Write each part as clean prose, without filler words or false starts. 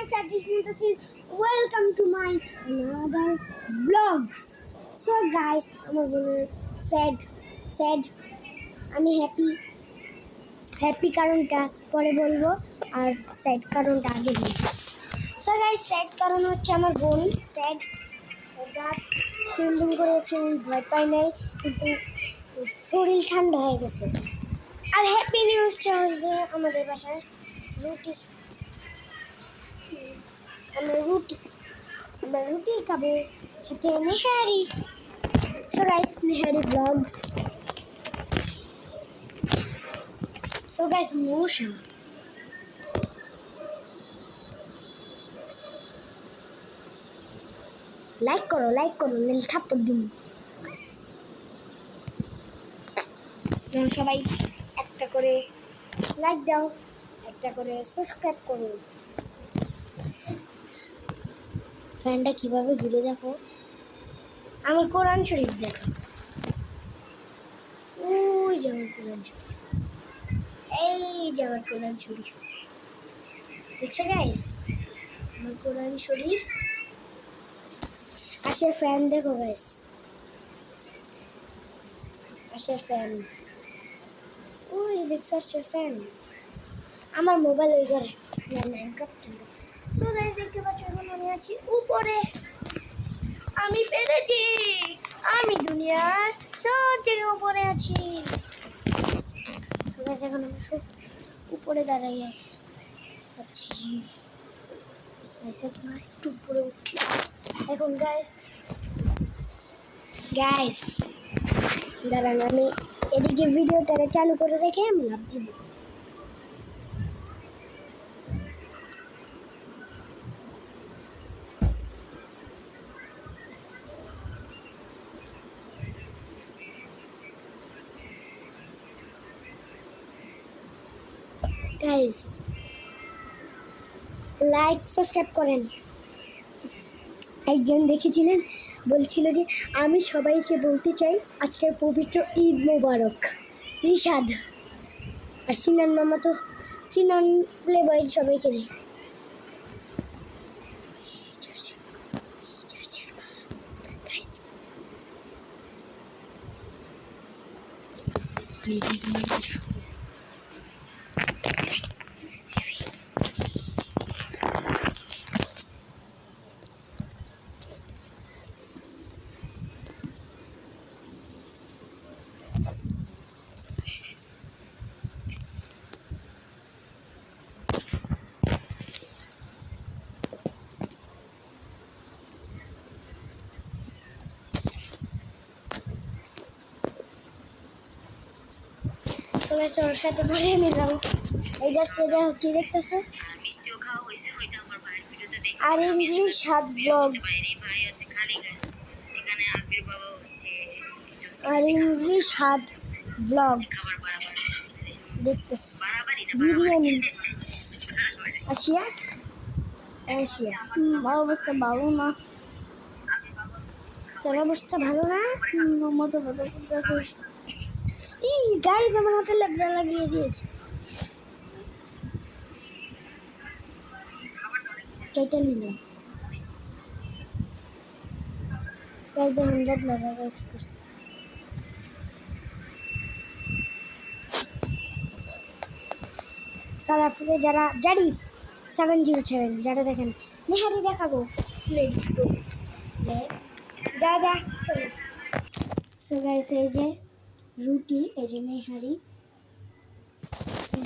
guys, Artist Muntasir. Welcome to my another vlogs. So guys, আমার বোনের sad আমি happy কারণটা পরে বলবো আর স্যাড কারণটা আগে বলবো। সো গাইস, স্যাড কারণ হচ্ছে আমার বোন স্যাড দাঁত ফিল্ডিং করেছে, ভয় পাই নাই, কিন্তু শরীর ঠান্ডা হয়ে গেছে। আর হ্যাপি নিউজটা হচ্ছে আমাদের বাসায় রুটি, আমরা রুটি খাবো সাথে nihari. So guys, nihari blogs. So guys, মশা লাইক করো নীল থাপ্পড় দিন। সবাই একটা করে লাইক দাও, একটা করে সাবস্ক্রাইব করো। ফ্যানটা কিভাবে ঘুরে দেখো, আমার কোরআন শরীফ দেখো, ওই যে আমার কোরআন শরীফ, এই যে আমার কোরআন শরীফ দেখছো গাইস, আমার কোরআন শরীফ। আশার ফ্যান দেখো গাইস, আশার ফ্যান, ওই দেখছো আশার ফ্যান। আমার মোবাইল ওই ঘরে মাইনক্রাফট খেলতে। সো গাইস, দেখতে পাচ্ছ এখন আমি আছি উপরে, আমি পেরেছি, আমি দুনিয়ার সবচেয়ে উপরে আছি। সো গাইস, এখন আমি সব উপরে দাঁড়াই আছি। একটু উপরে উঠলাম এখন। গাইস দাঁড়ান, আমি এদিকে ভিডিওটাকে চালু করে রেখে আমি লাভ দিব। গাইস, লাইক সাবস্ক্রাইব করেন। একজন দেখেছিলেন, বলছিল যে আমি সবাইকে বলতে চাই আজকের পবিত্র ঈদ মোবারক। রিশাদ আর সিনান মামা, তো সিনান প্লে বয় সবাইকে দেয়। সবাই ওর সাথে বলে নিলাম। এই যে সেটা কি দেখতেছো, আর ইংলিশ হাত ব্লগস, আর ইংলিশ হাত ব্লগস দেখতেছি। বিরিয়ানি আসিয়া অবস্থা ভালো না, তোর অবস্থা ভালো না, মতো গাড়ি যেমন হাতে লেবড়া লাগিয়ে দিয়েছে। কেটে নিল লেবড়া লাগাই কি করছে। সাউথ আফ্রিকা যারা জারিফ 707 যারা দেখেন, নেহারি দেখাবো। লেটস গো, যা চলো। সো গাইস, এই যে রুটি, এই যে নেহারি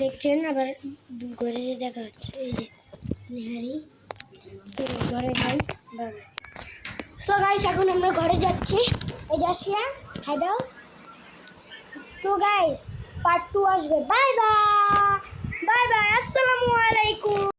দেখছেন, আবার ঘরে যে দেখা হচ্ছে, এই যে নেহারি। ঘরে যাই। সো গাইস, এখন আমরা ঘরে যাচ্ছি। এই যাচ্ছিয়া খাই দাও। তো গাইস, পার্ট 2 আসবে। বাই বাই, আসসালামু আলাইকুম।